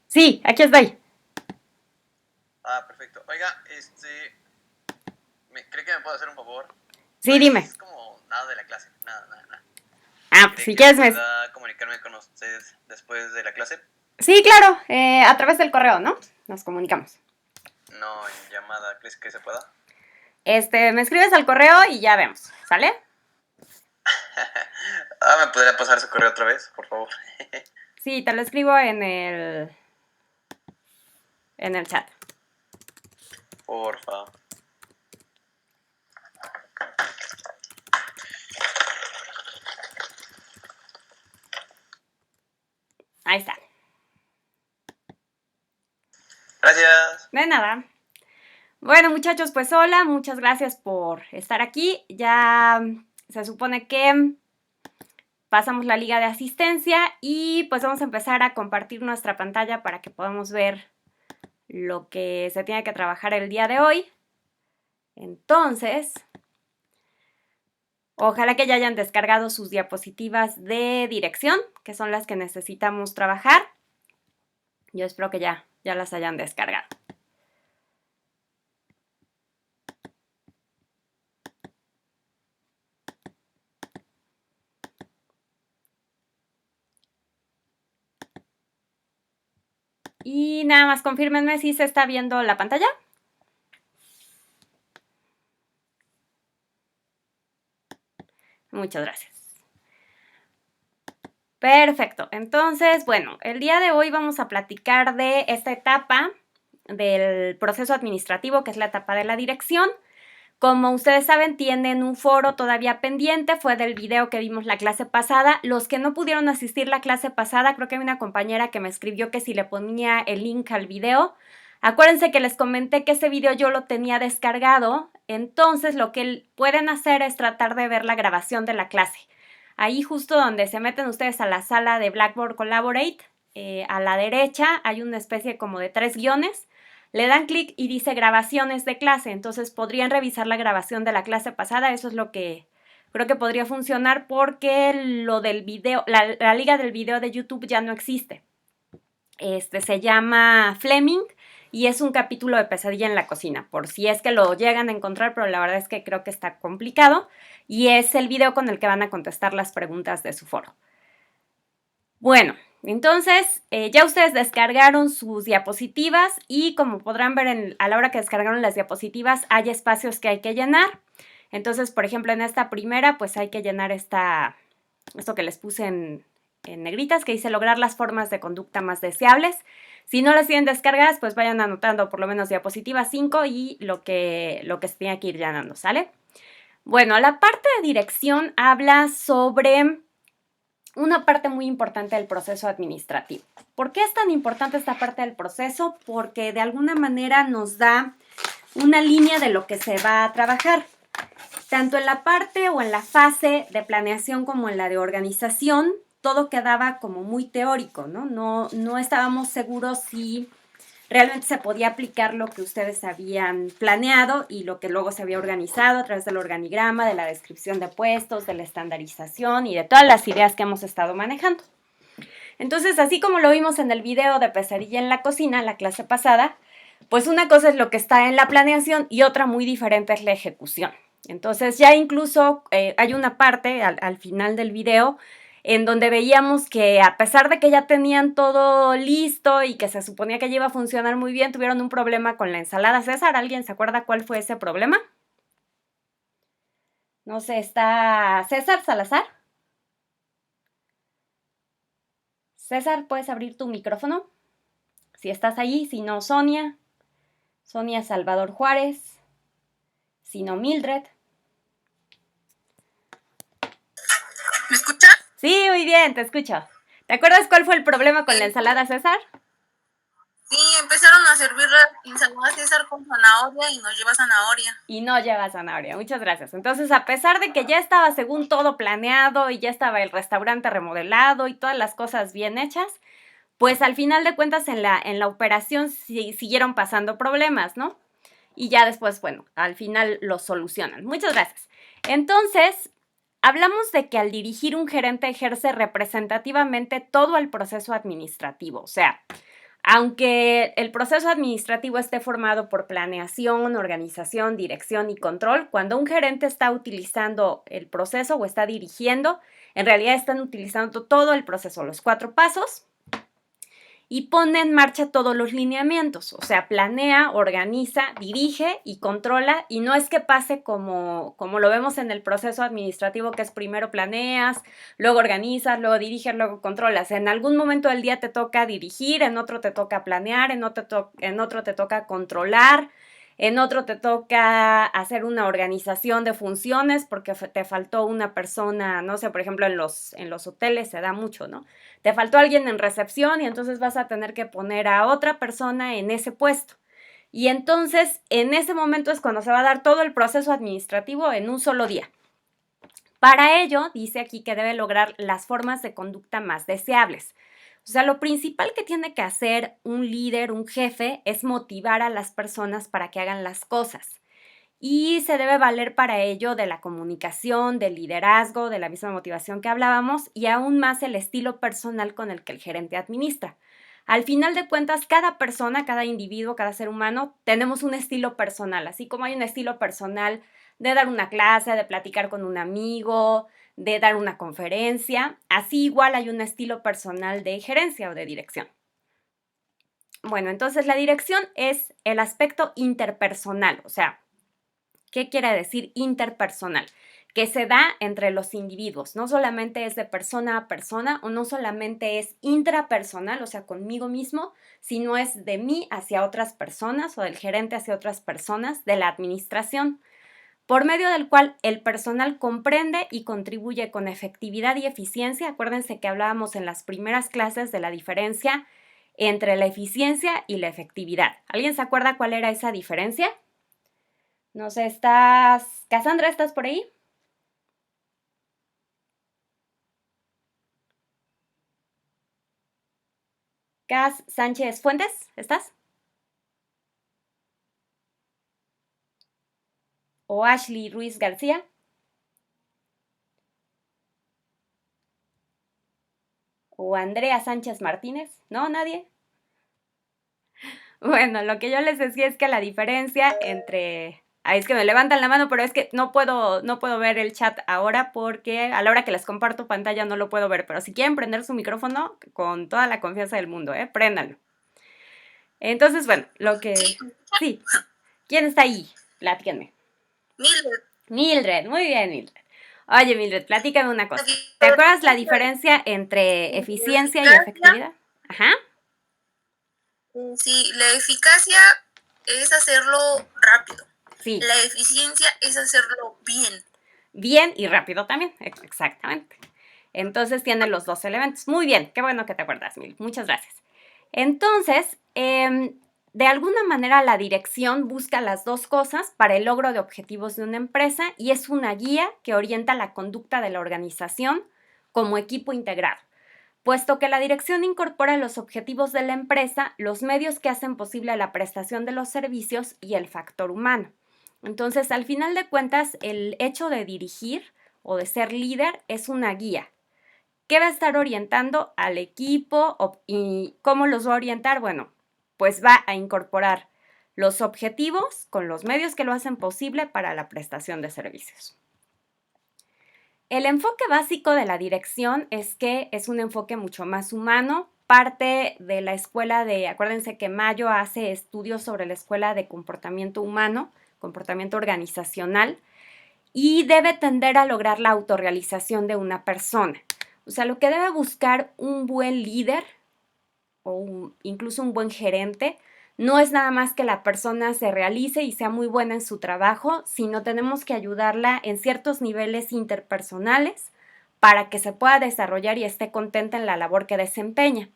Sí, aquí estoy. Ah, perfecto. Oiga, ¿cree que me puede hacer un favor? No Sí, dime. es como nada de la clase, nada. Ah, pues ¿Cree si que quieres pueda comunicarme con usted después de la clase? Sí, claro, a través del correo, ¿no? Nos comunicamos. No, en llamada. ¿Crees que se pueda? Me escribes al correo y ya vemos, ¿sale? ¿Me podría pasar su correo otra vez, por favor? Sí, te lo escribo en el chat. Porfa. Ahí está. Gracias. De nada. Bueno, muchachos, pues hola, muchas gracias por estar aquí. Ya se supone que pasamos la liga de asistencia y pues vamos a empezar a compartir nuestra pantalla para que podamos ver lo que se tiene que trabajar el día de hoy. Entonces, ojalá que ya hayan descargado sus diapositivas de dirección, que son las que necesitamos trabajar. Yo espero que ya las hayan descargado. Y nada más confírmenme si se está viendo la pantalla. Muchas gracias. Perfecto. Entonces, bueno, el día de hoy vamos a platicar de esta etapa del proceso administrativo, que es la etapa de la dirección. Como ustedes saben, tienen un foro todavía pendiente, fue del video que vimos la clase pasada. Los que no pudieron asistir la clase pasada, creo que hay una compañera que me escribió que si le ponía el link al video. Acuérdense que les comenté que ese video yo lo tenía descargado, entonces lo que pueden hacer es tratar de ver la grabación de la clase. Ahí justo donde se meten ustedes a la sala de Blackboard Collaborate, a la derecha hay una especie como de 3 guiones. Le dan clic y dice grabaciones de clase, entonces podrían revisar la grabación de la clase pasada, eso es lo que creo que podría funcionar porque lo del video, la liga del video de YouTube ya no existe. Se llama Fleming y es un capítulo de Pesadilla en la cocina, por si es que lo llegan a encontrar, pero la verdad es que creo que está complicado y es el video con el que van a contestar las preguntas de su foro. Bueno, entonces ya ustedes descargaron sus diapositivas y como podrán ver a la hora que descargaron las diapositivas hay espacios que hay que llenar. Entonces, por ejemplo, en esta primera pues hay que llenar esto que les puse en negritas que dice lograr las formas de conducta más deseables. Si no las tienen descargadas, pues vayan anotando por lo menos diapositiva 5 y lo que se tiene que ir llenando, ¿sale? Bueno, la parte de dirección habla sobre una parte muy importante del proceso administrativo. ¿Por qué es tan importante esta parte del proceso? Porque de alguna manera nos da una línea de lo que se va a trabajar. Tanto en la parte o en la fase de planeación como en la de organización, todo quedaba como muy teórico, ¿no? No estábamos seguros si realmente se podía aplicar lo que ustedes habían planeado y lo que luego se había organizado a través del organigrama, de la descripción de puestos, de la estandarización y de todas las ideas que hemos estado manejando. Entonces, así como lo vimos en el video de Pesadilla en la cocina, la clase pasada, pues una cosa es lo que está en la planeación y otra muy diferente es la ejecución. Entonces ya incluso hay una parte al final del video en donde veíamos que a pesar de que ya tenían todo listo y que se suponía que ya iba a funcionar muy bien, tuvieron un problema con la ensalada César. ¿Alguien se acuerda cuál fue ese problema? No sé, ¿está César Salazar? César, ¿puedes abrir tu micrófono? Si estás ahí, si no, Sonia Salvador Juárez, si no, Mildred. ¿Me escucha? Sí, muy bien, te escucho. ¿Te acuerdas cuál fue el problema con la ensalada César? Sí, empezaron a servir la ensalada César con zanahoria y no lleva zanahoria. Y no lleva zanahoria, muchas gracias. Entonces, a pesar de que ya estaba según todo planeado y ya estaba el restaurante remodelado y todas las cosas bien hechas, pues al final de cuentas en la operación siguieron pasando problemas, ¿no? Y ya después, bueno, al final los solucionan. Muchas gracias. Entonces, hablamos de que al dirigir un gerente ejerce representativamente todo el proceso administrativo, o sea, Aunque el proceso administrativo esté formado por planeación, organización, dirección y control, cuando un gerente está utilizando el proceso o está dirigiendo, en realidad están utilizando todo el proceso, los 4 pasos, y pone en marcha todos los lineamientos, o sea, planea, organiza, dirige y controla, y no es que pase como lo vemos en el proceso administrativo, que es primero planeas, luego organizas, luego diriges, luego controlas. En algún momento del día te toca dirigir, en otro te toca planear, en otro te toca controlar, en otro te toca hacer una organización de funciones porque te faltó una persona, no sé, por ejemplo, en los hoteles se da mucho, ¿no? Te faltó alguien en recepción y entonces vas a tener que poner a otra persona en ese puesto. Y entonces, en ese momento es cuando se va a dar todo el proceso administrativo en un solo día. Para ello, dice aquí que debe lograr las formas de conducta más deseables. O sea, lo principal que tiene que hacer un líder, un jefe, es motivar a las personas para que hagan las cosas. Y se debe valer para ello de la comunicación, del liderazgo, de la misma motivación que hablábamos y aún más el estilo personal con el que el gerente administra. Al final de cuentas, cada persona, cada individuo, cada ser humano, tenemos un estilo personal, así como hay un estilo personal de dar una clase, de platicar con un amigo, de dar una conferencia, así igual hay un estilo personal de gerencia o de dirección. Bueno, entonces la dirección es el aspecto interpersonal, o sea, ¿qué quiere decir interpersonal? Que se da entre los individuos, no solamente es de persona a persona o no solamente es intrapersonal, o sea, conmigo mismo, sino es de mí hacia otras personas o del gerente hacia otras personas de la administración, por medio del cual el personal comprende y contribuye con efectividad y eficiencia. Acuérdense que hablábamos en las primeras clases de la diferencia entre la eficiencia y la efectividad. ¿Alguien se acuerda cuál era esa diferencia? No sé, Cassandra, ¿estás por ahí? Cas Sánchez Fuentes, ¿estás? ¿O Ashley Ruiz García? ¿O Andrea Sánchez Martínez? ¿No? ¿Nadie? Bueno, lo que yo les decía es que la diferencia entre... Ay, es que me levantan la mano, pero es que no puedo ver el chat ahora porque a la hora que les comparto pantalla no lo puedo ver. Pero si quieren prender su micrófono, con toda la confianza del mundo, préndanlo. Entonces, bueno, lo que... Sí. ¿Quién está ahí? Platíquenme. Mildred. Mildred, muy bien, Mildred. Oye, Mildred, platícame una cosa. ¿Te acuerdas la diferencia entre eficiencia y efectividad? Ajá. Sí, la eficacia es hacerlo rápido. Sí. La eficiencia es hacerlo bien. Bien y rápido también, exactamente. Entonces tiene los dos elementos. Muy bien, qué bueno que te acuerdas, Mildred. Muchas gracias. Entonces, de alguna manera la dirección busca las dos cosas para el logro de objetivos de una empresa y es una guía que orienta la conducta de la organización como equipo integrado, puesto que la dirección incorpora los objetivos de la empresa, los medios que hacen posible la prestación de los servicios y el factor humano. Entonces, al final de cuentas, el hecho de dirigir o de ser líder es una guía. ¿Qué va a estar orientando al equipo y cómo los va a orientar? Bueno, pues va a incorporar los objetivos con los medios que lo hacen posible para la prestación de servicios. El enfoque básico de la dirección es que es un enfoque mucho más humano, parte de la escuela acuérdense que Mayo hace estudios sobre la escuela de comportamiento humano, comportamiento organizacional, y debe tender a lograr la autorrealización de una persona. O sea, lo que debe buscar un buen líder o incluso un buen gerente no es nada más que la persona se realice y sea muy buena en su trabajo, sino tenemos que ayudarla en ciertos niveles interpersonales para que se pueda desarrollar y esté contenta en la labor que desempeña.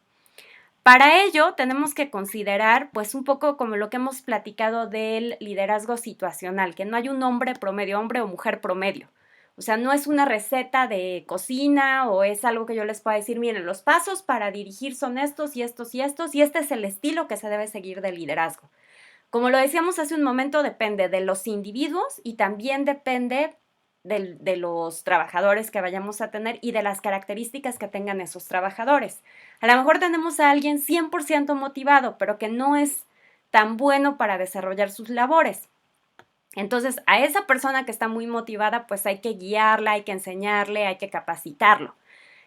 Para ello tenemos que considerar pues un poco como lo que hemos platicado del liderazgo situacional, que no hay un hombre promedio, hombre o mujer promedio. O sea, no es una receta de cocina o es algo que yo les pueda decir, miren, los pasos para dirigir son estos y estos y estos y este es el estilo que se debe seguir de liderazgo. Como lo decíamos hace un momento, depende de los individuos y también depende de los trabajadores que vayamos a tener y de las características que tengan esos trabajadores. A lo mejor tenemos a alguien 100% motivado, pero que no es tan bueno para desarrollar sus labores. Entonces, a esa persona que está muy motivada, pues hay que guiarla, hay que enseñarle, hay que capacitarlo.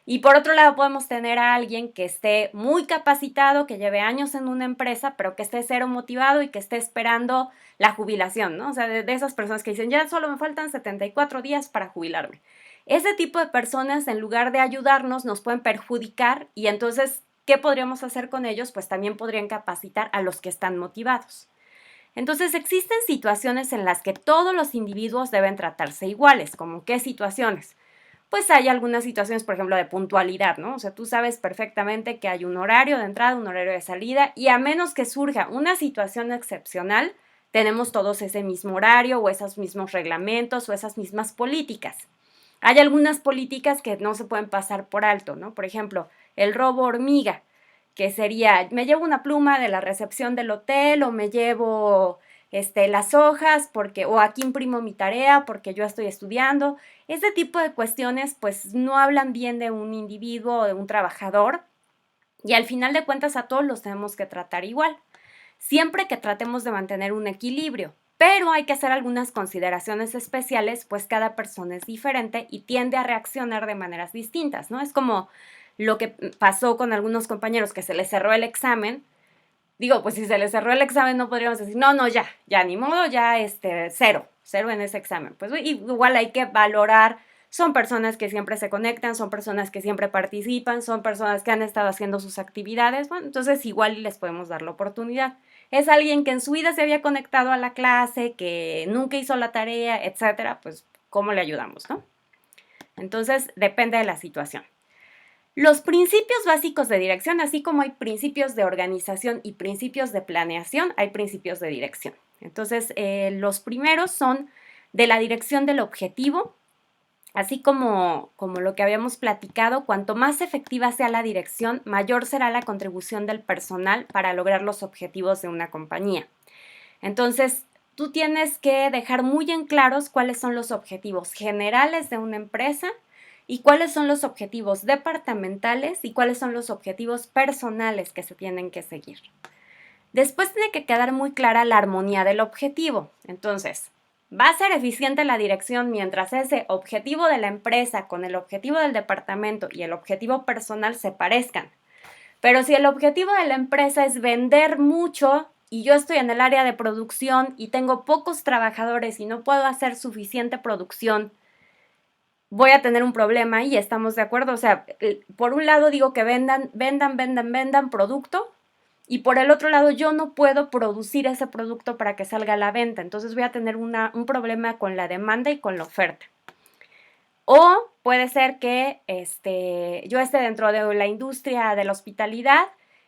Y por otro lado, podemos tener a alguien que esté muy capacitado, que lleve años en una empresa, pero que esté cero motivado y que esté esperando la jubilación, ¿no? O sea, de esas personas que dicen, ya solo me faltan 74 días para jubilarme. Ese tipo de personas, en lugar de ayudarnos, nos pueden perjudicar y entonces, ¿qué podríamos hacer con ellos? Pues también podrían capacitar a los que están motivados. Entonces, existen situaciones en las que todos los individuos deben tratarse iguales. ¿Como qué situaciones? Pues hay algunas situaciones, por ejemplo, de puntualidad, ¿no? O sea, tú sabes perfectamente que hay un horario de entrada, un horario de salida, y a menos que surja una situación excepcional, tenemos todos ese mismo horario o esos mismos reglamentos o esas mismas políticas. Hay algunas políticas que no se pueden pasar por alto, ¿no? Por ejemplo, el robo hormiga, que sería, me llevo una pluma de la recepción del hotel o me llevo las hojas porque, o aquí imprimo mi tarea porque yo estoy estudiando. Ese tipo de cuestiones pues no hablan bien de un individuo o de un trabajador y al final de cuentas a todos los tenemos que tratar igual, siempre que tratemos de mantener un equilibrio. Pero hay que hacer algunas consideraciones especiales, pues cada persona es diferente y tiende a reaccionar de maneras distintas, ¿no? Es como lo que pasó con algunos compañeros que se les cerró el examen. Digo, pues si se les cerró el examen no podríamos decir, no, ya, ni modo, ya, cero en ese examen. Pues igual hay que valorar, son personas que siempre se conectan, son personas que siempre participan, son personas que han estado haciendo sus actividades, bueno, entonces igual les podemos dar la oportunidad. Es alguien que en su vida se había conectado a la clase, que nunca hizo la tarea, etcétera, pues ¿cómo le ayudamos, no? Entonces depende de la situación. Los principios básicos de dirección, así como hay principios de organización y principios de planeación, hay principios de dirección. Entonces, los primeros son de la dirección del objetivo, así como lo que habíamos platicado, cuanto más efectiva sea la dirección, mayor será la contribución del personal para lograr los objetivos de una compañía. Entonces, tú tienes que dejar muy en claros cuáles son los objetivos generales de una empresa y cuáles son los objetivos departamentales y cuáles son los objetivos personales que se tienen que seguir. Después tiene que quedar muy clara la armonía del objetivo. Entonces, va a ser eficiente la dirección mientras ese objetivo de la empresa con el objetivo del departamento y el objetivo personal se parezcan. Pero si el objetivo de la empresa es vender mucho y yo estoy en el área de producción y tengo pocos trabajadores y no puedo hacer suficiente producción, voy a tener un problema y estamos de acuerdo. O sea, por un lado digo que vendan producto y por el otro lado yo no puedo producir ese producto para que salga a la venta. Entonces voy a tener un problema con la demanda y con la oferta. O puede ser que yo esté dentro de la industria de la hospitalidad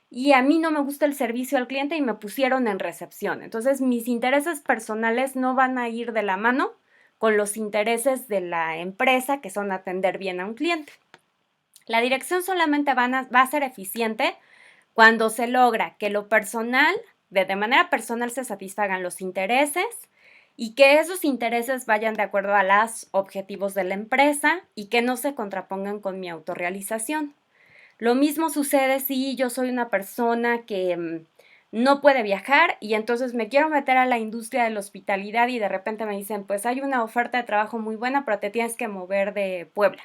y a mí no me gusta el servicio al cliente y me pusieron en recepción. Entonces mis intereses personales no van a ir de la mano con los intereses de la empresa, que son atender bien a un cliente. La dirección solamente va a ser eficiente cuando se logra que lo personal, de manera personal se satisfagan los intereses y que esos intereses vayan de acuerdo a los objetivos de la empresa y que no se contrapongan con mi autorrealización. Lo mismo sucede si yo soy una persona que no puede viajar y entonces me quiero meter a la industria de la hospitalidad y de repente me dicen, pues hay una oferta de trabajo muy buena, pero te tienes que mover de Puebla.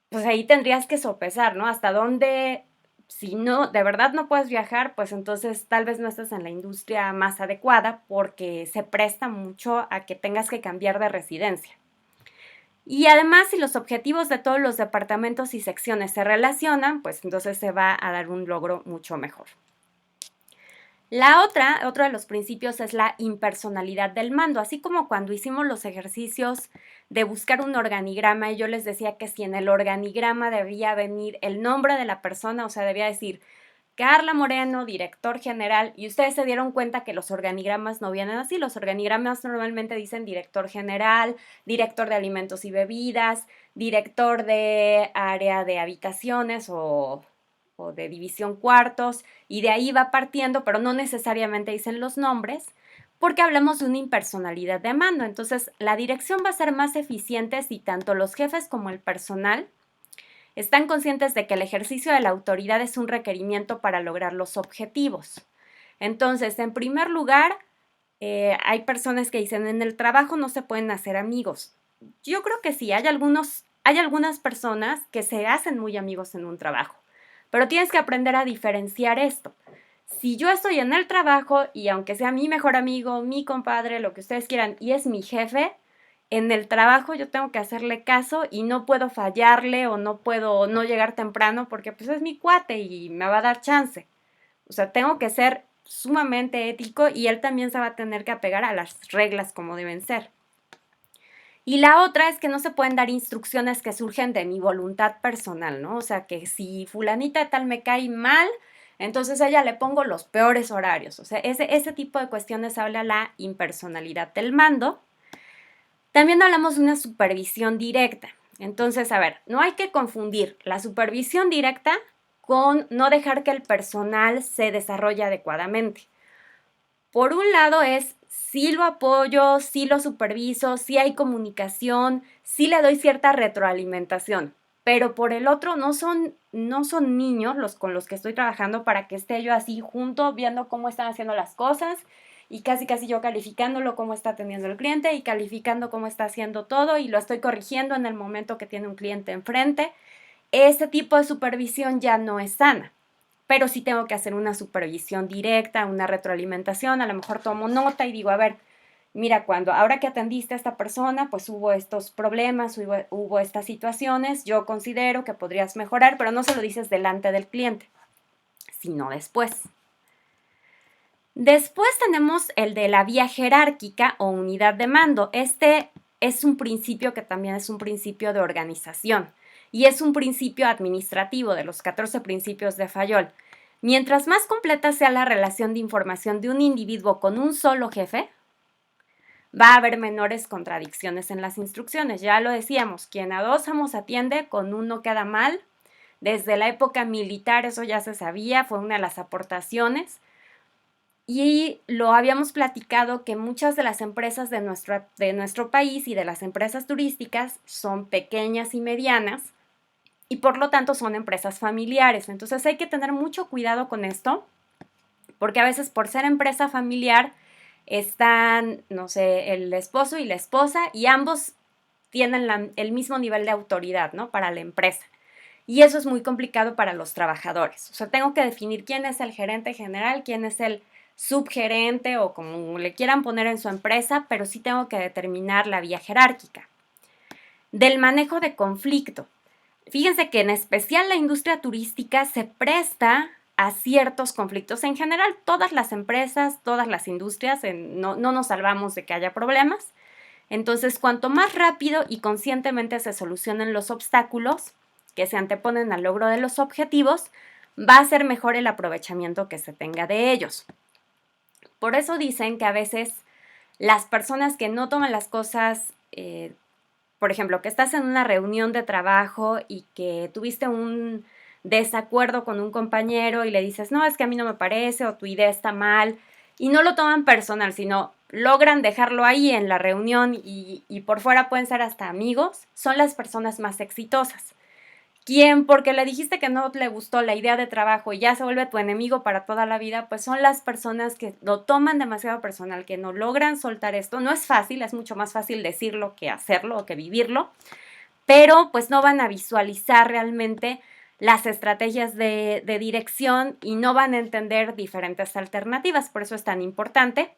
Pues ahí tendrías que sopesar, ¿no? Hasta dónde, si no, de verdad no puedes viajar, pues entonces tal vez no estás en la industria más adecuada porque se presta mucho a que tengas que cambiar de residencia. Y además, si los objetivos de todos los departamentos y secciones se relacionan, pues entonces se va a dar un logro mucho mejor. Otro de los principios es la impersonalidad del mando, así como cuando hicimos los ejercicios de buscar un organigrama y yo les decía que si en el organigrama debía venir el nombre de la persona, o sea, debía decir Carla Moreno, director general, y ustedes se dieron cuenta que los organigramas no vienen así. Los organigramas normalmente dicen director general, director de alimentos y bebidas, director de área de habitaciones o de división cuartos, y de ahí va partiendo, pero no necesariamente dicen los nombres, porque hablamos de una impersonalidad de mando. Entonces, la dirección va a ser más eficiente si tanto los jefes como el personal están conscientes de que el ejercicio de la autoridad es un requerimiento para lograr los objetivos. Entonces, en primer lugar, hay personas que dicen, en el trabajo no se pueden hacer amigos. Yo creo que sí, hay algunas personas que se hacen muy amigos en un trabajo, pero tienes que aprender a diferenciar esto. Si yo estoy en el trabajo y aunque sea mi mejor amigo, mi compadre, lo que ustedes quieran, y es mi jefe, en el trabajo yo tengo que hacerle caso y no puedo fallarle o no puedo no llegar temprano porque pues es mi cuate y me va a dar chance. O sea, tengo que ser sumamente ético y él también se va a tener que apegar a las reglas como deben ser. Y la otra es que no se pueden dar instrucciones que surgen de mi voluntad personal, ¿no? O sea, que si fulanita de tal me cae mal, entonces a ella le pongo los peores horarios. O sea, ese tipo de cuestiones habla la impersonalidad del mando. También hablamos de una supervisión directa. Entonces, a ver, no hay que confundir la supervisión directa con no dejar que el personal se desarrolle adecuadamente. Por un lado es, sí lo apoyo, sí lo superviso, sí hay comunicación, sí le doy cierta retroalimentación, pero por el otro no son niños los con los que estoy trabajando para que esté yo así junto viendo cómo están haciendo las cosas y casi yo calificándolo cómo está atendiendo el cliente y calificando cómo está haciendo todo y lo estoy corrigiendo en el momento que tiene un cliente enfrente. Ese tipo de supervisión ya no es sana, pero sí tengo que hacer una supervisión directa, una retroalimentación, a lo mejor tomo nota y digo, a ver, mira, ahora que atendiste a esta persona, pues hubo estos problemas, hubo estas situaciones, yo considero que podrías mejorar, pero no se lo dices delante del cliente, sino después. Después tenemos el de la vía jerárquica o unidad de mando. Este es un principio que también es un principio de organización y es un principio administrativo de los 14 principios de Fayol. Mientras más completa sea la relación de información de un individuo con un solo jefe, va a haber menores contradicciones en las instrucciones. Ya lo decíamos, quien a dos amos atiende, con uno queda mal. Desde la época militar eso ya se sabía, fue una de las aportaciones. Y lo habíamos platicado que muchas de las empresas de nuestro país y de las empresas turísticas son pequeñas y medianas y por lo tanto son empresas familiares. Entonces hay que tener mucho cuidado con esto porque a veces por ser empresa familiar están, no sé, el esposo y la esposa y ambos tienen el mismo nivel de autoridad, ¿no? Para la empresa. Y eso es muy complicado para los trabajadores. O sea, tengo que definir quién es el gerente general, quién es el subgerente o como le quieran poner en su empresa, pero sí tengo que determinar la vía jerárquica. Del manejo de conflicto. Fíjense que en especial la industria turística se presta a ciertos conflictos. En general, todas las empresas, todas las industrias, no nos salvamos de que haya problemas. Entonces, cuanto más rápido y conscientemente se solucionen los obstáculos que se anteponen al logro de los objetivos, va a ser mejor el aprovechamiento que se tenga de ellos. Por eso dicen que a veces las personas que no toman las cosas, por ejemplo, que estás en una reunión de trabajo y que tuviste un desacuerdo con un compañero y le dices, no, es que a mí no me parece o tu idea está mal, y no lo toman personal, sino logran dejarlo ahí en la reunión y por fuera pueden ser hasta amigos, son las personas más exitosas. Quien porque le dijiste que no le gustó la idea de trabajo y ya se vuelve tu enemigo para toda la vida, pues son las personas que lo toman demasiado personal, que no logran soltar esto. No es fácil, es mucho más fácil decirlo que hacerlo o que vivirlo, pero pues no van a visualizar realmente las estrategias de dirección y no van a entender diferentes alternativas, por eso es tan importante.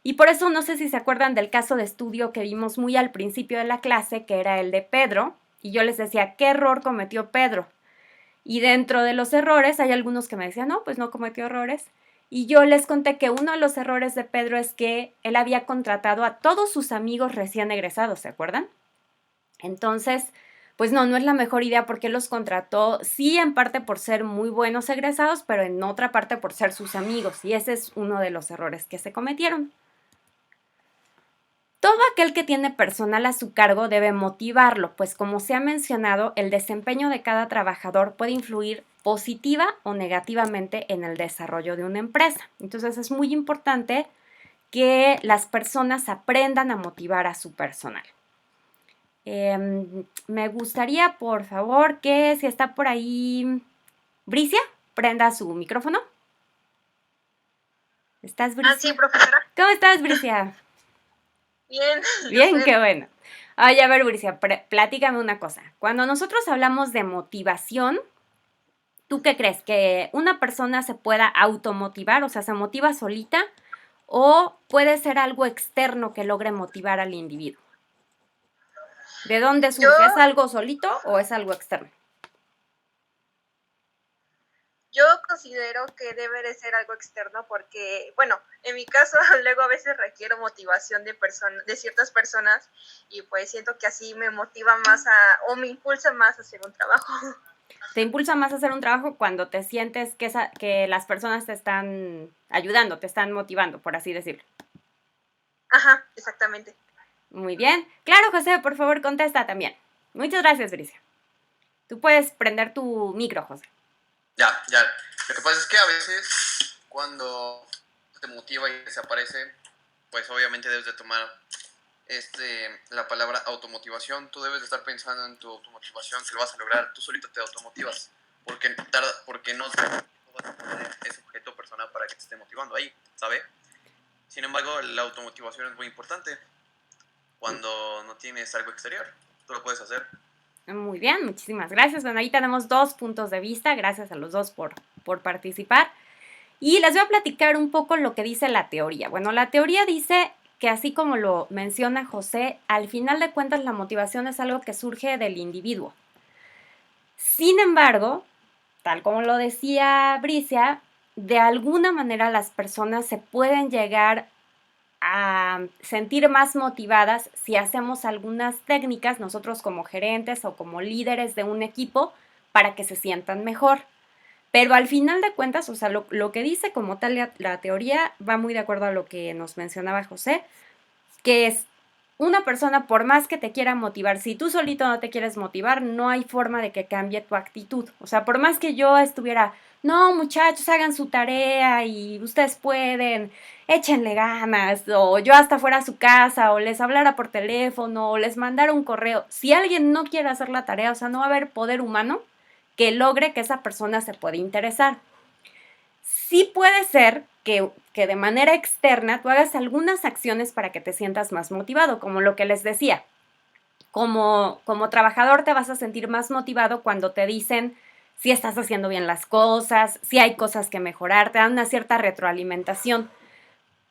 Y por eso no sé si se acuerdan del caso de estudio que vimos muy al principio de la clase, que era el de Pedro, y yo les decía, ¿qué error cometió Pedro? Y dentro de los errores hay algunos que me decían, no, pues no cometió errores. Y yo les conté que uno de los errores de Pedro es que él había contratado a todos sus amigos recién egresados, ¿se acuerdan? Entonces, pues no es la mejor idea porque los contrató, sí en parte por ser muy buenos egresados, pero en otra parte por ser sus amigos. Y ese es uno de los errores que se cometieron. Todo aquel que tiene personal a su cargo debe motivarlo, pues como se ha mencionado, el desempeño de cada trabajador puede influir positiva o negativamente en el desarrollo de una empresa. Entonces es muy importante que las personas aprendan a motivar a su personal. Me gustaría, por favor, que si está por ahí Bricia, prenda su micrófono. ¿Estás, Bricia? Sí, profesora. ¿Cómo estás, Bricia? Bien. Bien, qué bueno. Oye, a ver, Bricia, platícame una cosa. Cuando nosotros hablamos de motivación, ¿tú qué crees? ¿Que una persona se pueda automotivar, o sea, se motiva solita, o puede ser algo externo que logre motivar al individuo? ¿De dónde surge? ¿Es algo solito o es algo externo? Yo considero que debe de ser algo externo porque, bueno, en mi caso luego a veces requiero motivación de ciertas personas y pues siento que así me motiva más o me impulsa más a hacer un trabajo. Te impulsa más a hacer un trabajo cuando te sientes que las personas te están ayudando, te están motivando, por así decirlo. Ajá, exactamente. Muy bien. Claro, José, por favor, contesta también. Muchas gracias, Bricia. Tú puedes prender tu micro, José. Ya. Lo que pasa es que a veces cuando te motiva y desaparece, pues obviamente debes de tomar la palabra automotivación. Tú debes de estar pensando en tu automotivación, que lo vas a lograr. Tú solito te automotivas, porque no vas a tener ese objeto personal para que te esté motivando ahí, ¿sabes? Sin embargo, la automotivación es muy importante cuando no tienes algo exterior. Tú lo puedes hacer. Muy bien, muchísimas gracias. Bueno, ahí tenemos 2 puntos de vista. Gracias a los dos por participar. Y les voy a platicar un poco lo que dice la teoría. Bueno, la teoría dice que así como lo menciona José, al final de cuentas la motivación es algo que surge del individuo. Sin embargo, tal como lo decía Bricia, de alguna manera las personas se pueden llegar a sentir más motivadas si hacemos algunas técnicas nosotros como gerentes o como líderes de un equipo para que se sientan mejor. Pero al final de cuentas, o sea, lo que dice como tal la teoría va muy de acuerdo a lo que nos mencionaba José, que es una persona, por más que te quiera motivar, si tú solito no te quieres motivar, no hay forma de que cambie tu actitud. O sea, por más que yo estuviera, no, muchachos, hagan su tarea y ustedes pueden, échenle ganas, o yo hasta fuera a su casa, o les hablara por teléfono, o les mandara un correo. Si alguien no quiere hacer la tarea, o sea, no va a haber poder humano que logre que esa persona se pueda interesar. Sí puede ser que de manera externa tú hagas algunas acciones para que te sientas más motivado, como lo que les decía. Como trabajador te vas a sentir más motivado cuando te dicen si estás haciendo bien las cosas, si hay cosas que mejorar, te dan una cierta retroalimentación.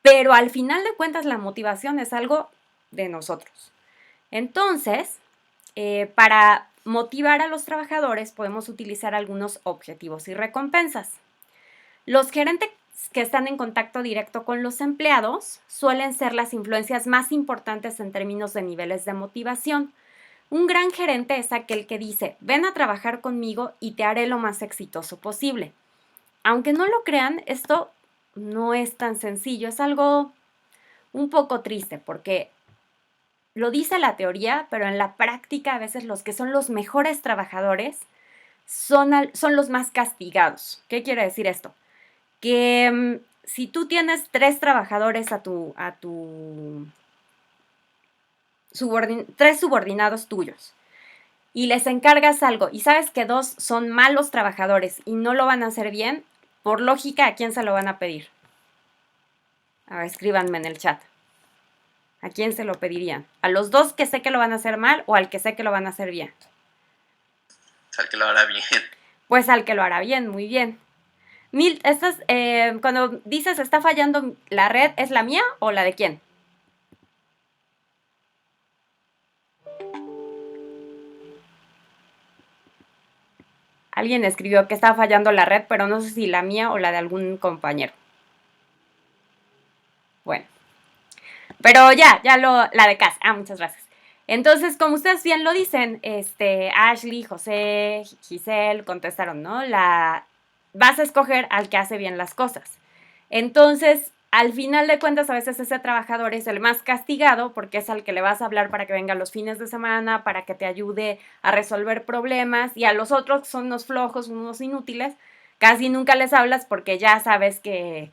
Pero al final de cuentas la motivación es algo de nosotros. Entonces, para motivar a los trabajadores podemos utilizar algunos objetivos y recompensas. Los gerentes que están en contacto directo con los empleados suelen ser las influencias más importantes en términos de niveles de motivación. Un gran gerente es aquel que dice, ven a trabajar conmigo y te haré lo más exitoso posible. Aunque no lo crean, esto no es tan sencillo, es algo un poco triste porque lo dice la teoría, pero en la práctica a veces los que son los mejores trabajadores son los más castigados. ¿Qué quiere decir esto? Que si tú tienes 3 trabajadores tres subordinados tuyos y les encargas algo y sabes que 2 son malos trabajadores y no lo van a hacer bien, por lógica, ¿a quién se lo van a pedir? A ver, escríbanme en el chat. ¿A quién se lo pedirían? ¿A los 2 que sé que lo van a hacer mal o al que sé que lo van a hacer bien? Al que lo hará bien. Pues al que lo hará bien, muy bien. Cuando dices está fallando la red, ¿es la mía o la de quién? Alguien escribió que estaba fallando la red, pero no sé si la mía o la de algún compañero. Bueno. Pero la de casa. Muchas gracias. Entonces, como ustedes bien lo dicen, Ashley, José, Giselle contestaron, ¿no? Vas a escoger al que hace bien las cosas. Entonces, al final de cuentas, a veces ese trabajador es el más castigado porque es al que le vas a hablar para que venga los fines de semana, para que te ayude a resolver problemas, y a los otros que son unos flojos, unos inútiles, casi nunca les hablas porque ya sabes que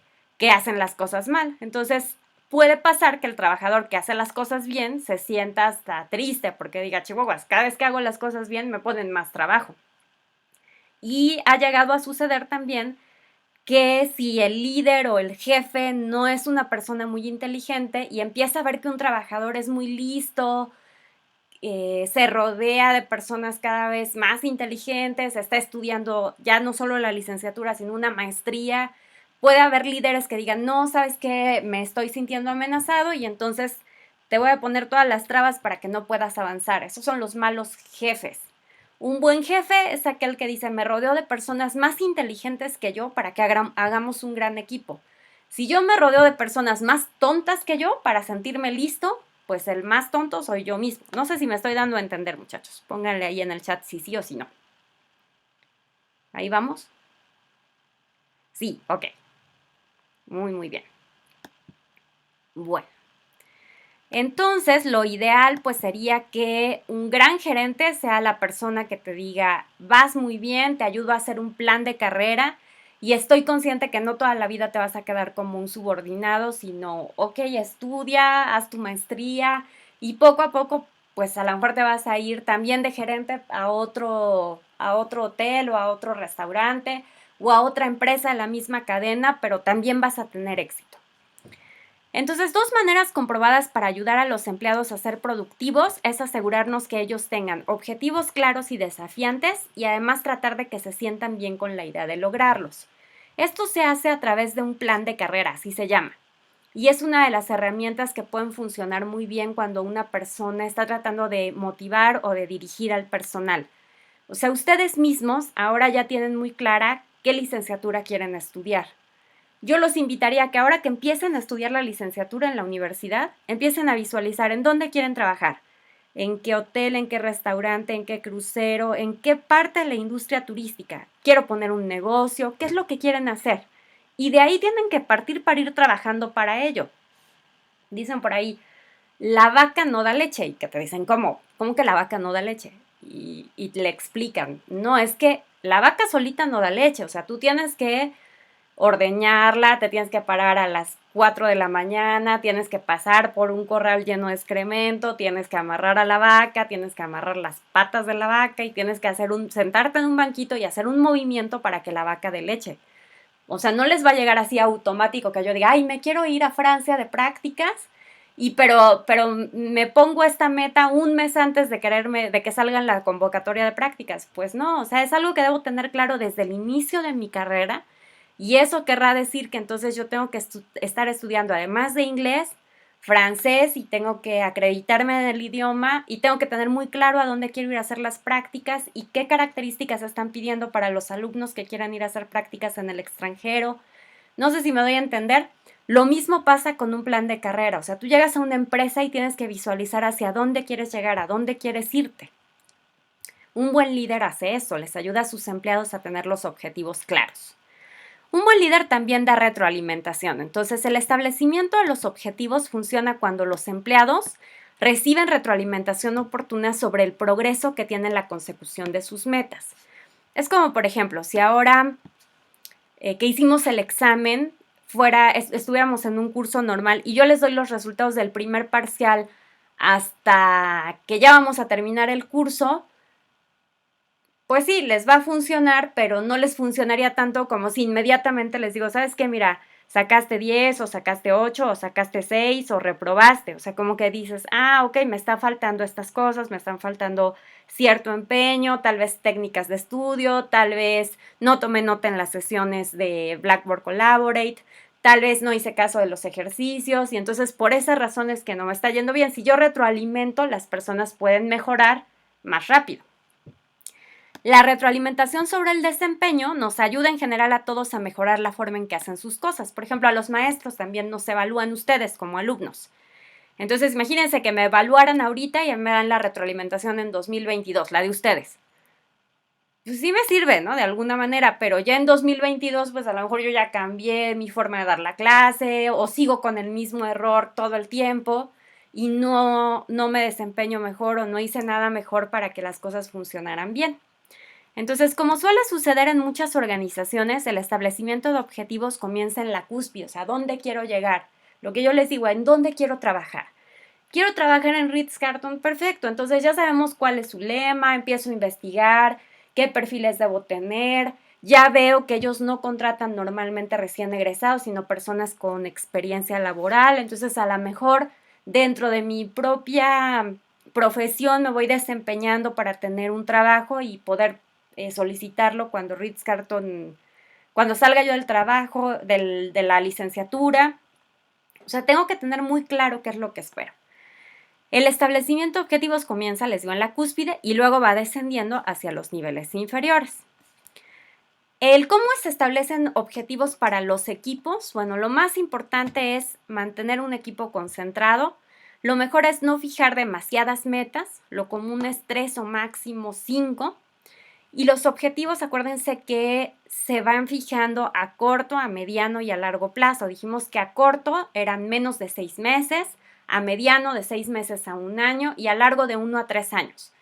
hacen las cosas mal. Entonces, puede pasar que el trabajador que hace las cosas bien se sienta hasta triste porque diga, chihuahuas, cada vez que hago las cosas bien me ponen más trabajo. Y ha llegado a suceder también que si el líder o el jefe no es una persona muy inteligente y empieza a ver que un trabajador es muy listo, se rodea de personas cada vez más inteligentes, está estudiando ya no solo la licenciatura, sino una maestría, puede haber líderes que digan, no, ¿sabes qué? Me estoy sintiendo amenazado y entonces te voy a poner todas las trabas para que no puedas avanzar. Esos son los malos jefes. Un buen jefe es aquel que dice, me rodeo de personas más inteligentes que yo para que hagamos un gran equipo. Si yo me rodeo de personas más tontas que yo para sentirme listo, pues el más tonto soy yo mismo. No sé si me estoy dando a entender, muchachos. Pónganle ahí en el chat si sí o si no. ¿Ahí vamos? Sí, ok. Muy bien. Bueno. Entonces, lo ideal pues sería que un gran gerente sea la persona que te diga, vas muy bien, te ayudo a hacer un plan de carrera y estoy consciente que no toda la vida te vas a quedar como un subordinado, sino, ok, estudia, haz tu maestría y poco a poco pues a lo mejor te vas a ir también de gerente a otro hotel o a otro restaurante o a otra empresa de la misma cadena, pero también vas a tener éxito. Entonces, 2 maneras comprobadas para ayudar a los empleados a ser productivos es asegurarnos que ellos tengan objetivos claros y desafiantes y además tratar de que se sientan bien con la idea de lograrlos. Esto se hace a través de un plan de carrera, así se llama. Y es una de las herramientas que pueden funcionar muy bien cuando una persona está tratando de motivar o de dirigir al personal. O sea, ustedes mismos ahora ya tienen muy clara qué licenciatura quieren estudiar. Yo los invitaría a que ahora que empiecen a estudiar la licenciatura en la universidad, empiecen a visualizar en dónde quieren trabajar, en qué hotel, en qué restaurante, en qué crucero, en qué parte de la industria turística. Quiero poner un negocio, qué es lo que quieren hacer. Y de ahí tienen que partir para ir trabajando para ello. Dicen por ahí, la vaca no da leche. Y que te dicen, ¿cómo? ¿Cómo que la vaca no da leche? Y le explican, no, es que la vaca solita no da leche. O sea, tú tienes que ordeñarla, te tienes que parar a las 4 de la mañana, tienes que pasar por un corral lleno de excremento, tienes que amarrar a la vaca, tienes que amarrar las patas de la vaca y tienes que sentarte en un banquito y hacer un movimiento para que la vaca dé leche. O sea, no les va a llegar así automático que yo diga, ay, me quiero ir a Francia de prácticas, pero me pongo esta meta un mes antes de que salga en la convocatoria de prácticas. Pues no, o sea, es algo que debo tener claro desde el inicio de mi carrera. Y eso querrá decir que entonces yo tengo que estar estudiando, además de inglés, francés y tengo que acreditarme en el idioma y tengo que tener muy claro a dónde quiero ir a hacer las prácticas y qué características están pidiendo para los alumnos que quieran ir a hacer prácticas en el extranjero. No sé si me doy a entender. Lo mismo pasa con un plan de carrera. O sea, tú llegas a una empresa y tienes que visualizar hacia dónde quieres llegar, a dónde quieres irte. Un buen líder hace eso, les ayuda a sus empleados a tener los objetivos claros. Un buen líder también da retroalimentación. Entonces, el establecimiento de los objetivos funciona cuando los empleados reciben retroalimentación oportuna sobre el progreso que tiene la consecución de sus metas. Es como, por ejemplo, si ahora que hicimos el examen, estuviéramos en un curso normal y yo les doy los resultados del primer parcial hasta que ya vamos a terminar el curso, pues sí, les va a funcionar, pero no les funcionaría tanto como si inmediatamente les digo, ¿sabes qué? Mira, sacaste 10 o sacaste 8 o sacaste 6 o reprobaste. O sea, como que dices, ok, me está faltando estas cosas, me están faltando cierto empeño, tal vez técnicas de estudio, tal vez no tomé nota en las sesiones de Blackboard Collaborate, tal vez no hice caso de los ejercicios y entonces por esas razones que no me está yendo bien, si yo retroalimento, las personas pueden mejorar más rápido. La retroalimentación sobre el desempeño nos ayuda en general a todos a mejorar la forma en que hacen sus cosas. Por ejemplo, a los maestros también nos evalúan ustedes como alumnos. Entonces, imagínense que me evaluaran ahorita y me dan la retroalimentación en 2022, la de ustedes. Pues sí me sirve, ¿no? De alguna manera, pero ya en 2022, pues a lo mejor yo ya cambié mi forma de dar la clase o sigo con el mismo error todo el tiempo y no me desempeño mejor o no hice nada mejor para que las cosas funcionaran bien. Entonces, como suele suceder en muchas organizaciones, el establecimiento de objetivos comienza en la cúspide, o sea, ¿dónde quiero llegar? Lo que yo les digo, ¿en dónde quiero trabajar? Quiero trabajar en Ritz-Carlton, perfecto. Entonces ya sabemos cuál es su lema, empiezo a investigar qué perfiles debo tener. Ya veo que ellos no contratan normalmente recién egresados, sino personas con experiencia laboral. Entonces a lo mejor dentro de mi propia profesión me voy desempeñando para tener un trabajo y poder solicitarlo cuando Ritz-Carlton, cuando salga yo del trabajo, de la licenciatura. O sea, tengo que tener muy claro qué es lo que espero. El establecimiento de objetivos comienza, les digo, en la cúspide y luego va descendiendo hacia los niveles inferiores. El cómo se establecen objetivos para los equipos, bueno, lo más importante es mantener un equipo concentrado. Lo mejor es no fijar demasiadas metas, lo común es 3 o máximo 5. Y los objetivos, acuérdense que se van fijando a corto, a mediano y a largo plazo. Dijimos que a corto eran menos de 6 meses, a mediano de 6 meses a 1 año y a largo de 1 a 3 años.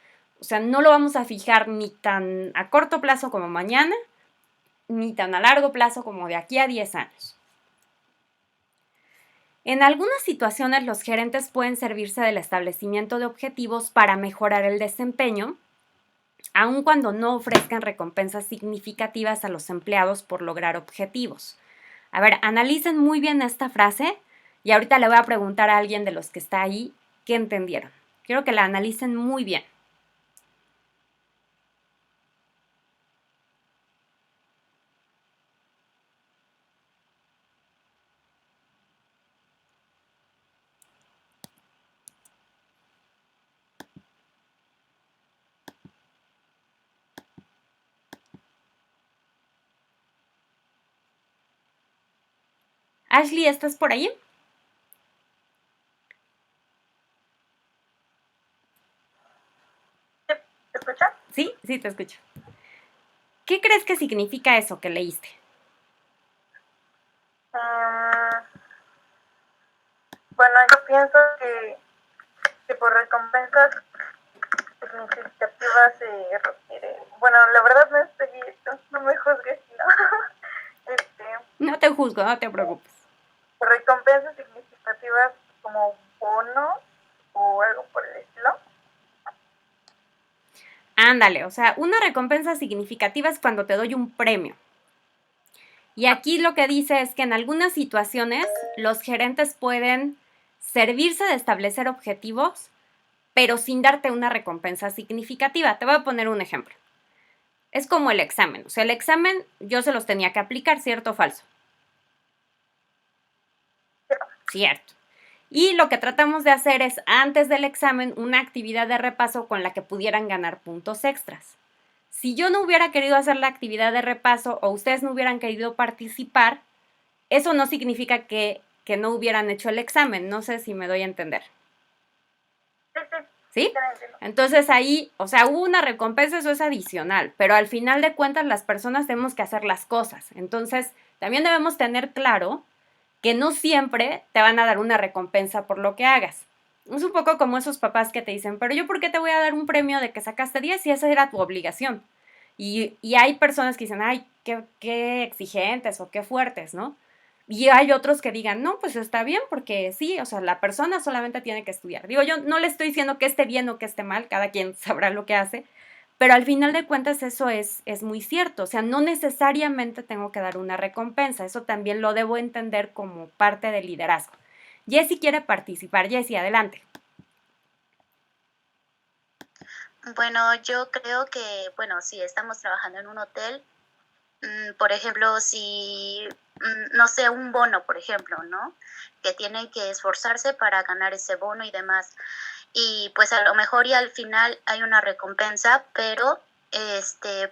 O sea, no lo vamos a fijar ni tan a corto plazo como mañana, ni tan a largo plazo como de aquí a 10 años. En algunas situaciones los gerentes pueden servirse del establecimiento de objetivos para mejorar el desempeño, aun cuando no ofrezcan recompensas significativas a los empleados por lograr objetivos. A ver, analicen muy bien esta frase y ahorita le voy a preguntar a alguien de los que está ahí qué entendieron. Quiero que la analicen muy bien. Ashley, ¿estás por ahí? ¿Te escuchas? Sí, sí, te escucho. ¿Qué crees que significa eso que leíste? Bueno, yo pienso que por recompensas significativas se refiere. Bueno, la verdad no estoy listo, no me juzgues, ¿no? No te juzgo, no te preocupes. Por recompensas significativas como bonos o algo por el estilo. Ándale, o sea, una recompensa significativa es cuando te doy un premio. Y aquí lo que dice es que en algunas situaciones los gerentes pueden servirse de establecer objetivos, pero sin darte una recompensa significativa. Te voy a poner un ejemplo. Es como el examen. O sea, el examen yo se los tenía que aplicar, ¿cierto o falso? Cierto. Y lo que tratamos de hacer es, antes del examen, una actividad de repaso con la que pudieran ganar puntos extras. Si yo no hubiera querido hacer la actividad de repaso o ustedes no hubieran querido participar, eso no significa que no hubieran hecho el examen. No sé si me doy a entender. ¿Sí? Entonces ahí, o sea, hubo una recompensa, eso es adicional, pero al final de cuentas las personas tenemos que hacer las cosas. Entonces, también debemos tener claro que no siempre te van a dar una recompensa por lo que hagas. Es un poco como esos papás que te dicen, pero yo ¿por qué te voy a dar un premio de que sacaste 10 si esa era tu obligación? Y hay personas que dicen, ay, qué exigentes o qué fuertes, ¿no? Y hay otros que digan, no, pues está bien porque sí, o sea, la persona solamente tiene que estudiar. Digo, yo no le estoy diciendo que esté bien o que esté mal, cada quien sabrá lo que hace, pero al final de cuentas eso es muy cierto, o sea, no necesariamente tengo que dar una recompensa, eso también lo debo entender como parte del liderazgo. Jessie quiere participar. Jessie, adelante. Bueno, yo creo que, bueno, si estamos trabajando en un hotel, por ejemplo, si, no sé, un bono, por ejemplo, ¿no? Que tienen que esforzarse para ganar ese bono y demás. Y pues a lo mejor y al final hay una recompensa, pero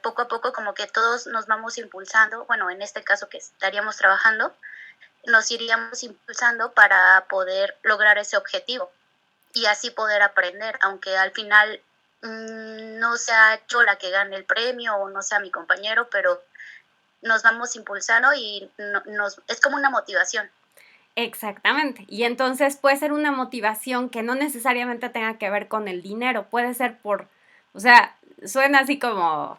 poco a poco como que todos nos vamos impulsando, bueno, en este caso que estaríamos trabajando, nos iríamos impulsando para poder lograr ese objetivo y así poder aprender, aunque al final no sea yo la que gane el premio o no sea mi compañero, pero nos vamos impulsando y es como una motivación. Exactamente. Y entonces puede ser una motivación que no necesariamente tenga que ver con el dinero, puede ser o sea, suena así como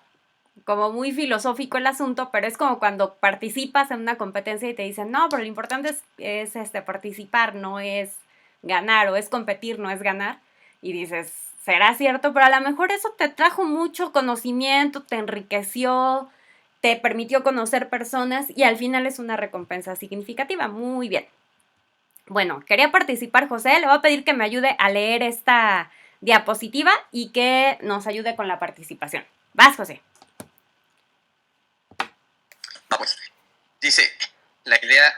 como muy filosófico el asunto, pero es como cuando participas en una competencia y te dicen, no, pero lo importante es participar, no es ganar, o es competir, no es ganar. Y dices, será cierto, pero a lo mejor eso te trajo mucho conocimiento, te enriqueció, te permitió conocer personas y al final es una recompensa significativa. Muy bien. Bueno, quería participar, José. Le voy a pedir que me ayude a leer esta diapositiva y que nos ayude con la participación. Vas, José. Pues, dice, la idea,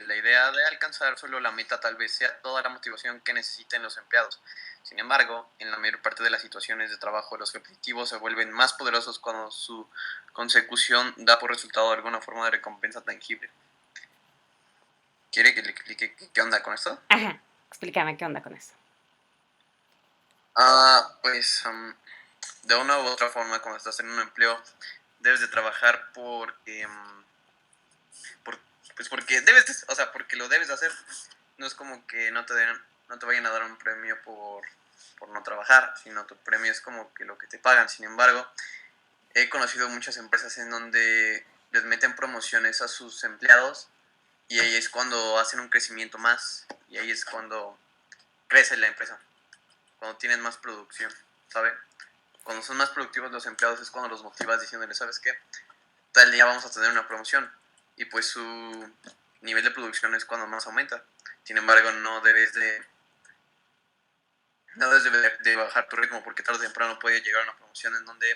la idea de alcanzar solo la meta tal vez sea toda la motivación que necesiten los empleados. Sin embargo, en la mayor parte de las situaciones de trabajo, los objetivos se vuelven más poderosos cuando su consecución da por resultado alguna forma de recompensa tangible. ¿Quiere que le explique qué onda con esto? Ajá, explícame qué onda con eso. De una u otra forma, cuando estás en un empleo, debes de trabajar porque porque lo debes de hacer. No es como que no te vayan a dar un premio por no trabajar, sino tu premio es como que lo que te pagan. Sin embargo, he conocido muchas empresas en donde les meten promociones a sus empleados y ahí es cuando hacen un crecimiento más y ahí es cuando crece la empresa, cuando tienen más producción, ¿sabe? Cuando son más productivos los empleados es cuando los motivas diciéndoles, ¿sabes qué? Tal día vamos a tener una promoción y pues su nivel de producción es cuando más aumenta. Sin embargo, no debes de bajar tu ritmo porque tarde o temprano puede llegar a una promoción en donde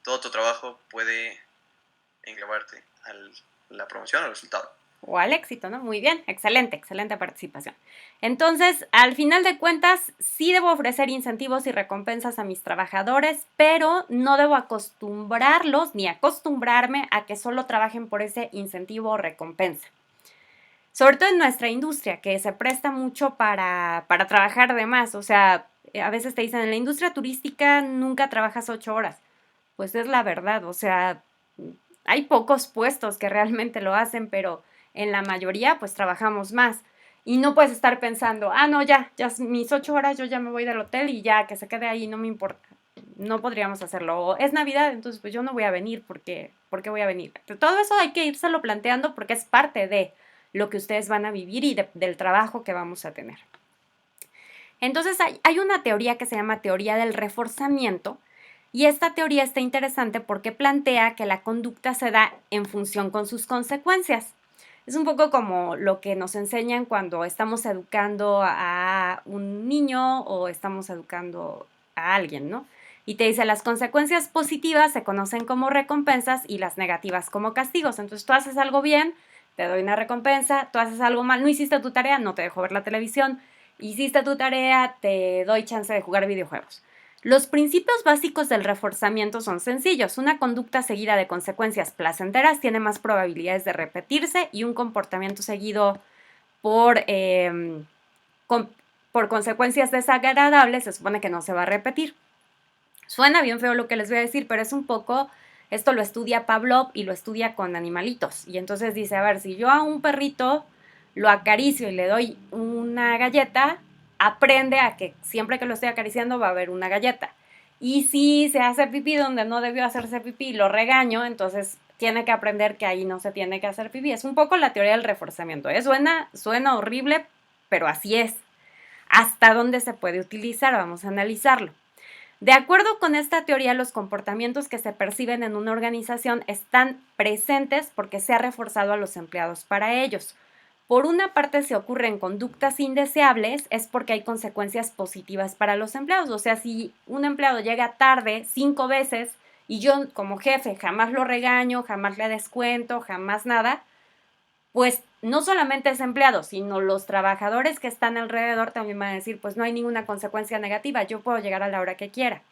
todo tu trabajo puede englobarte a la promoción o al resultado. O al éxito, ¿no? Muy bien, excelente, excelente participación. Entonces, al final de cuentas, sí debo ofrecer incentivos y recompensas a mis trabajadores, pero no debo acostumbrarlos ni acostumbrarme a que solo trabajen por ese incentivo o recompensa. Sobre todo en nuestra industria, que se presta mucho para trabajar de más. O sea, a veces te dicen, en la industria turística nunca trabajas 8 horas. Pues es la verdad, o sea, hay pocos puestos que realmente lo hacen, pero en la mayoría pues trabajamos más. Y no puedes estar pensando, no, ya mis 8 horas, yo ya me voy del hotel y ya, que se quede ahí, no me importa. No podríamos hacerlo. O es Navidad, entonces pues yo no voy a venir porque voy a venir. Todo eso hay que írselo planteando porque es parte de lo que ustedes van a vivir y del trabajo que vamos a tener. Entonces hay una teoría que se llama teoría del reforzamiento y esta teoría está interesante porque plantea que la conducta se da en función con sus consecuencias. Es un poco como lo que nos enseñan cuando estamos educando a un niño o estamos educando a alguien, ¿no? Y te dice, las consecuencias positivas se conocen como recompensas y las negativas como castigos. Entonces tú haces algo bien, te doy una recompensa, tú haces algo mal, no hiciste tu tarea, no te dejo ver la televisión, hiciste tu tarea, te doy chance de jugar videojuegos. Los principios básicos del reforzamiento son sencillos. Una conducta seguida de consecuencias placenteras tiene más probabilidades de repetirse y un comportamiento seguido por consecuencias desagradables se supone que no se va a repetir. Suena bien feo lo que les voy a decir, pero es un poco, esto lo estudia Pavlov y lo estudia con animalitos. Y entonces dice, a ver, si yo a un perrito lo acaricio y le doy una galleta, aprende a que siempre que lo estoy acariciando va a haber una galleta. Y si se hace pipí donde no debió hacerse pipí y lo regaño, entonces tiene que aprender que ahí no se tiene que hacer pipí. Es un poco la teoría del reforzamiento. Suena horrible, pero así es. ¿Hasta dónde se puede utilizar? Vamos a analizarlo. De acuerdo con esta teoría, los comportamientos que se perciben en una organización están presentes porque se ha reforzado a los empleados para ellos. Por una parte, si ocurren conductas indeseables, es porque hay consecuencias positivas para los empleados. O sea, si un empleado llega tarde 5 veces y yo como jefe jamás lo regaño, jamás le descuento, jamás nada, pues no solamente ese empleado, sino los trabajadores que están alrededor también van a decir, pues no hay ninguna consecuencia negativa, yo puedo llegar a la hora que quiera.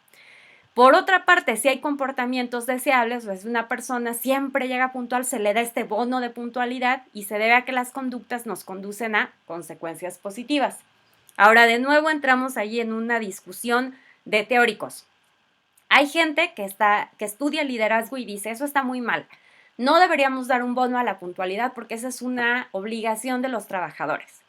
Por otra parte, si hay comportamientos deseables, pues una persona siempre llega puntual, se le da este bono de puntualidad y se debe a que las conductas nos conducen a consecuencias positivas. Ahora, de nuevo entramos ahí en una discusión de teóricos. Hay gente que estudia liderazgo y dice, eso está muy mal. No deberíamos dar un bono a la puntualidad porque esa es una obligación de los trabajadores.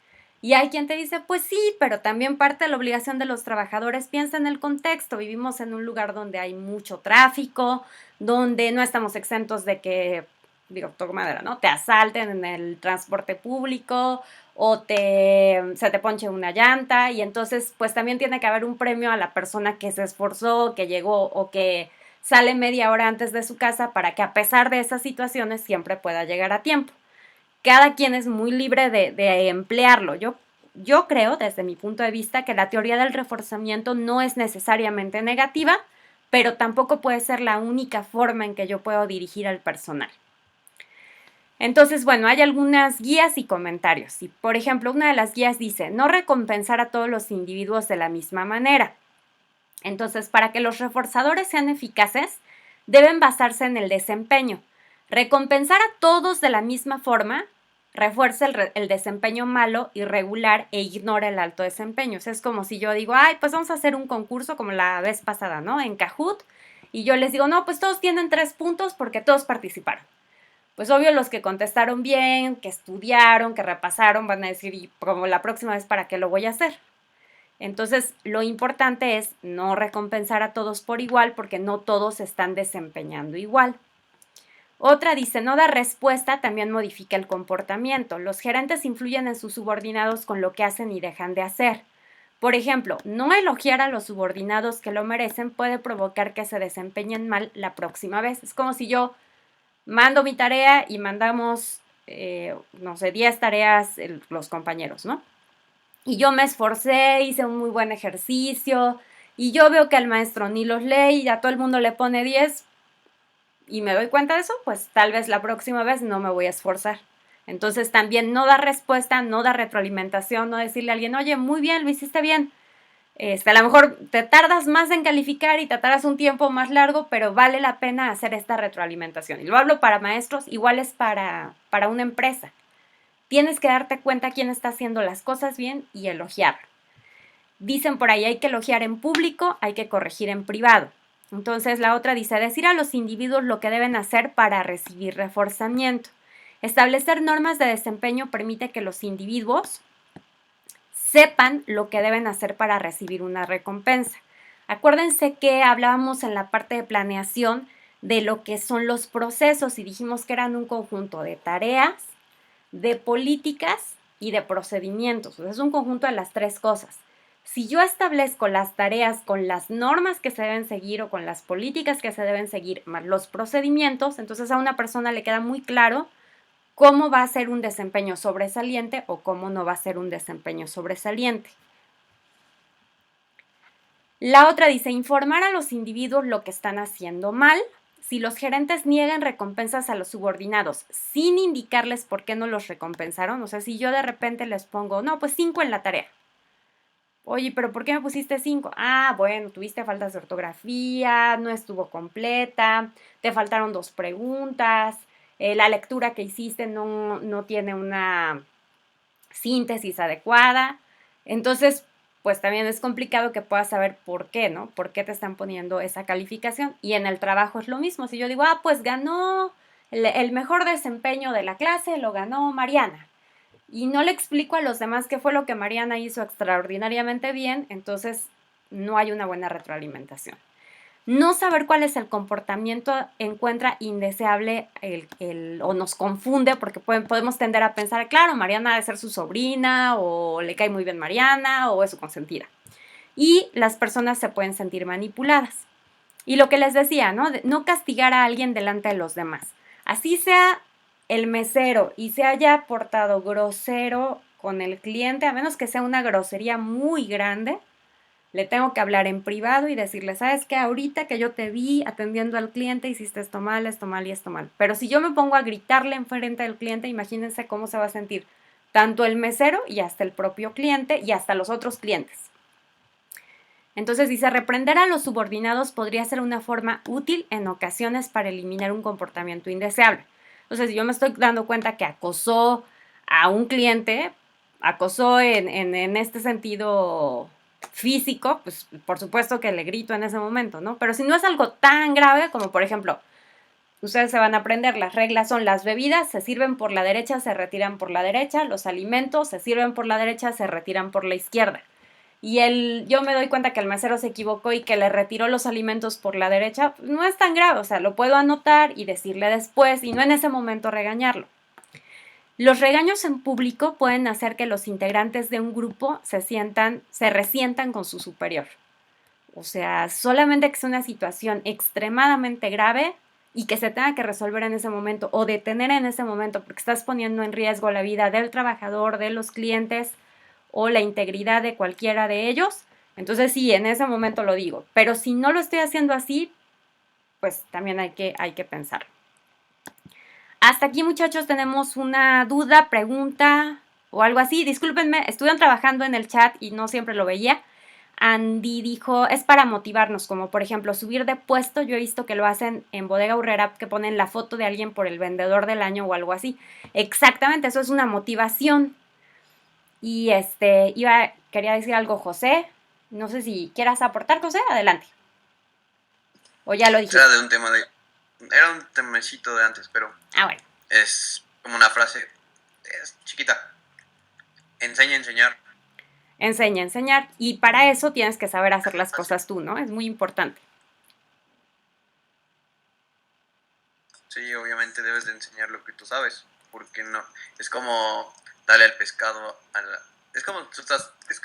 Y hay quien te dice, pues sí, pero también parte de la obligación de los trabajadores, piensa en el contexto, vivimos en un lugar donde hay mucho tráfico, donde no estamos exentos de que, digo, toco madera, ¿no? Te asalten en el transporte público o se te ponche una llanta y entonces pues también tiene que haber un premio a la persona que se esforzó, que llegó o que sale media hora antes de su casa para que a pesar de esas situaciones siempre pueda llegar a tiempo. Cada quien es muy libre de emplearlo. Yo creo, desde mi punto de vista, que la teoría del reforzamiento no es necesariamente negativa, pero tampoco puede ser la única forma en que yo puedo dirigir al personal. Entonces, bueno, hay algunas guías y comentarios. Y, por ejemplo, una de las guías dice, no recompensar a todos los individuos de la misma manera. Entonces, para que los reforzadores sean eficaces, deben basarse en el desempeño. Recompensar a todos de la misma forma refuerza el desempeño malo, irregular e ignora el alto desempeño. O sea, es como si yo digo, ay, pues vamos a hacer un concurso como la vez pasada, ¿no? En Kahoot. Y yo les digo, no, pues todos tienen 3 puntos porque todos participaron. Pues obvio los que contestaron bien, que estudiaron, que repasaron, van a decir, y como la próxima vez, ¿para qué lo voy a hacer? Entonces, lo importante es no recompensar a todos por igual porque no todos se están desempeñando igual. Otra dice, no dar respuesta también modifica el comportamiento. Los gerentes influyen en sus subordinados con lo que hacen y dejan de hacer. Por ejemplo, no elogiar a los subordinados que lo merecen puede provocar que se desempeñen mal la próxima vez. Es como si yo mando mi tarea y mandamos, 10 tareas los compañeros, ¿no? Y yo me esforcé, hice un muy buen ejercicio y yo veo que el maestro ni los lee y a todo el mundo le pone 10 y me doy cuenta de eso, pues tal vez la próxima vez no me voy a esforzar. Entonces también no dar respuesta, no dar retroalimentación, no decirle a alguien, oye, muy bien, lo hiciste bien. A lo mejor te tardas más en calificar y te tardas un tiempo más largo, pero vale la pena hacer esta retroalimentación. Y lo hablo para maestros, igual es para una empresa. Tienes que darte cuenta quién está haciendo las cosas bien y elogiarlo. Dicen por ahí, hay que elogiar en público, hay que corregir en privado. Entonces la otra dice, decir a los individuos lo que deben hacer para recibir reforzamiento. Establecer normas de desempeño permite que los individuos sepan lo que deben hacer para recibir una recompensa. Acuérdense que hablábamos en la parte de planeación de lo que son los procesos y dijimos que eran un conjunto de tareas, de políticas y de procedimientos. O sea, es un conjunto de las 3 cosas. Si yo establezco las tareas con las normas que se deben seguir o con las políticas que se deben seguir, más los procedimientos, entonces a una persona le queda muy claro cómo va a ser un desempeño sobresaliente o cómo no va a ser un desempeño sobresaliente. La otra dice, informar a los individuos lo que están haciendo mal. Si los gerentes niegan recompensas a los subordinados sin indicarles por qué no los recompensaron, o sea, si yo de repente les pongo, no, pues 5 en la tarea. Oye, pero ¿por qué me pusiste 5? Ah, bueno, tuviste faltas de ortografía, no estuvo completa, te faltaron 2 preguntas, la lectura que hiciste no tiene una síntesis adecuada. Entonces, pues también es complicado que puedas saber por qué, ¿no? ¿Por qué te están poniendo esa calificación? Y en el trabajo es lo mismo. Si yo digo, pues ganó el mejor desempeño de la clase, lo ganó Mariana. Y no le explico a los demás qué fue lo que Mariana hizo extraordinariamente bien, entonces no hay una buena retroalimentación. No saber cuál es el comportamiento encuentra indeseable o nos confunde porque podemos tender a pensar, claro, Mariana debe ser su sobrina o le cae muy bien Mariana o es su consentida. Y las personas se pueden sentir manipuladas. Y lo que les decía, ¿no? No castigar a alguien delante de los demás. Así sea el mesero y se haya portado grosero con el cliente, a menos que sea una grosería muy grande, le tengo que hablar en privado y decirle, ¿sabes qué? Ahorita que yo te vi atendiendo al cliente, hiciste esto mal y esto mal. Pero si yo me pongo a gritarle enfrente del cliente, imagínense cómo se va a sentir tanto el mesero y hasta el propio cliente y hasta los otros clientes. Entonces dice, reprender a los subordinados podría ser una forma útil en ocasiones para eliminar un comportamiento indeseable. Entonces, si yo me estoy dando cuenta que acosó a un cliente, acosó en este sentido físico, pues por supuesto que le grito en ese momento, ¿no? Pero si no es algo tan grave como, por ejemplo, Ustedes se van a aprender, las reglas son: las bebidas se sirven por la derecha, se retiran por la derecha, los alimentos se sirven por la derecha, se retiran por la izquierda. Y yo me doy cuenta que el mesero se equivocó y que le retiró los alimentos por la derecha, pues no es tan grave, o sea, lo puedo anotar y decirle después y no en ese momento regañarlo. Los regaños en público pueden hacer que los integrantes de un grupo se resientan con su superior. O sea, solamente que sea una situación extremadamente grave y que se tenga que resolver en ese momento o detener en ese momento porque estás poniendo en riesgo la vida del trabajador, de los clientes o la integridad de cualquiera de ellos, entonces sí, en ese momento lo digo. Pero si no lo estoy haciendo así, pues también hay que pensar. Hasta aquí, muchachos, tenemos una duda, pregunta o algo así. Discúlpenme, estuvieron trabajando en el chat y no siempre lo veía. Andy dijo, es para motivarnos, como por ejemplo subir de puesto. Yo he visto que lo hacen en Bodega Aurrera, que ponen la foto de alguien por el vendedor del año o algo así. Exactamente, eso es una motivación. Y quería decir algo, José. No sé si quieras aportar, José, adelante. O ya lo dijiste. Era un temecito de antes, pero Ah, bueno. es como una frase, es chiquita. Enseña a enseñar. Enseña a enseñar. Y para eso tienes que saber hacer las cosas tú, ¿no? Es muy importante. Sí, obviamente debes de enseñar lo que tú sabes, porque no, es como darle el pescado es como tú estás